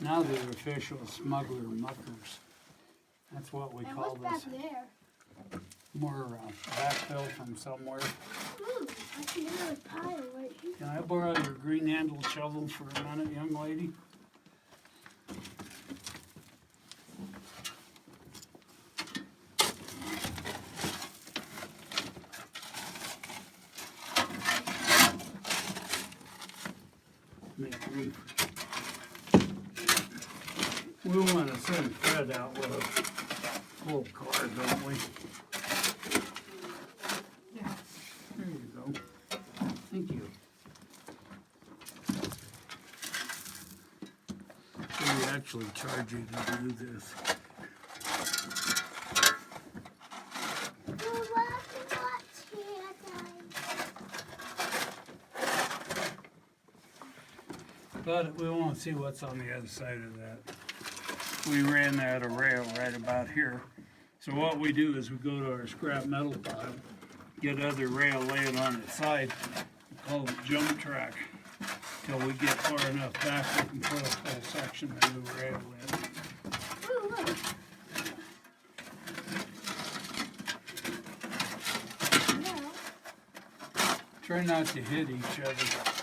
Now they're official smuggler muckers. That's what we call what's this. back there? More backfill from somewhere. I see another pile right here. Can I borrow your green handled shovel for a minute, young lady? Make room. We want to send Fred out with a full car, don't we? Yeah. There you go. Thank you. We actually charge you to do this. But we won't see what's on the other side of that. We ran that a rail right about here. So what we do is we go to our scrap metal pile, get other rail laying on its side, we call it jump track. Till we get far enough back, we can put a whole section of new rail in. Ooh, look. Yeah. Try not to hit each other.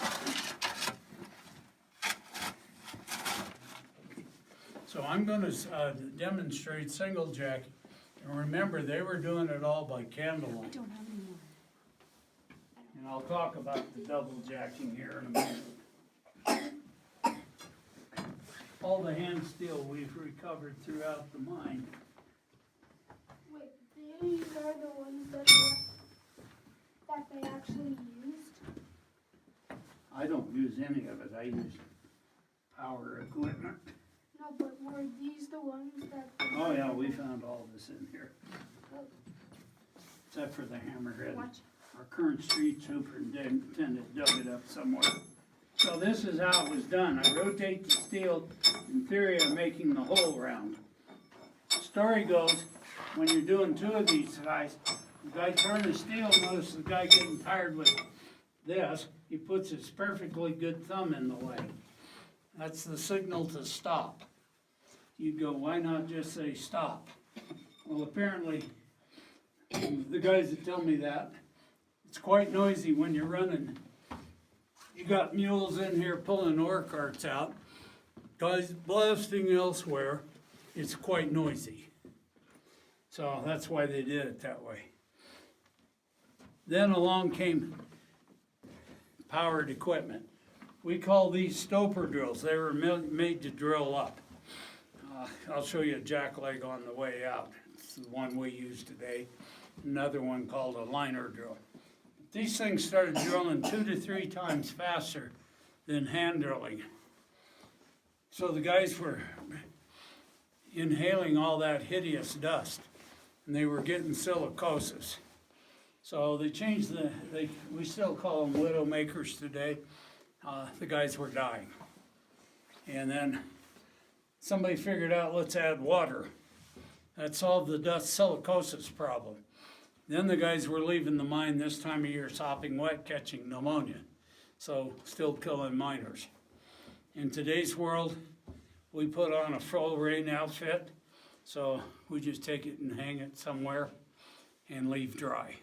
So I'm going to demonstrate single jack, and remember they were doing it all by I candlelight. don't have any more. And I'll talk about the double jacking here in a minute. All the hand steel we've recovered throughout the mine. Wait, these are the ones that they actually used? I don't use any of it, I use power equipment. No, but were these the ones that? Oh yeah, we found all this in here. Except for the hammerhead. Watch. Our current street superintendent dug it up somewhere. So this is how it was done. I rotate the steel in theory I'm making the hole round. Story goes, when you're doing two of these guys, the guy turns the steel, notice the guy getting tired with this, he puts his perfectly good thumb in the way. That's the signal to stop. You'd go, why not just say stop? Well, apparently, the guys that tell me that, it's quite noisy when you're running. You got mules in here pulling ore carts out, guys blasting elsewhere. It's quite noisy. So that's why they did it that way. Then along came powered equipment. We call these stoper drills. They were made to drill up. I'll show you a jack leg on the way out. It's the one we use today. Another one called a liner drill. These things started drilling 2 to 3 times faster than hand drilling. So the guys were inhaling all that hideous dust, and they were getting silicosis. So they changed we still call them widow makers today. The guys were dying. And then somebody figured out, let's add water. That solved the dust silicosis problem. Then the guys were leaving the mine this time of year, sopping wet, catching pneumonia. So still killing miners. In today's world, we put on a full rain outfit. So we just take it and hang it somewhere and leave dry.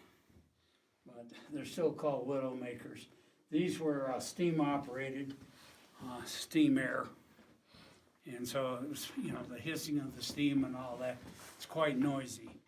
But they're still called widow makers. These were steam operated, steam air. And so it was, the hissing of the steam and all that. It's quite noisy.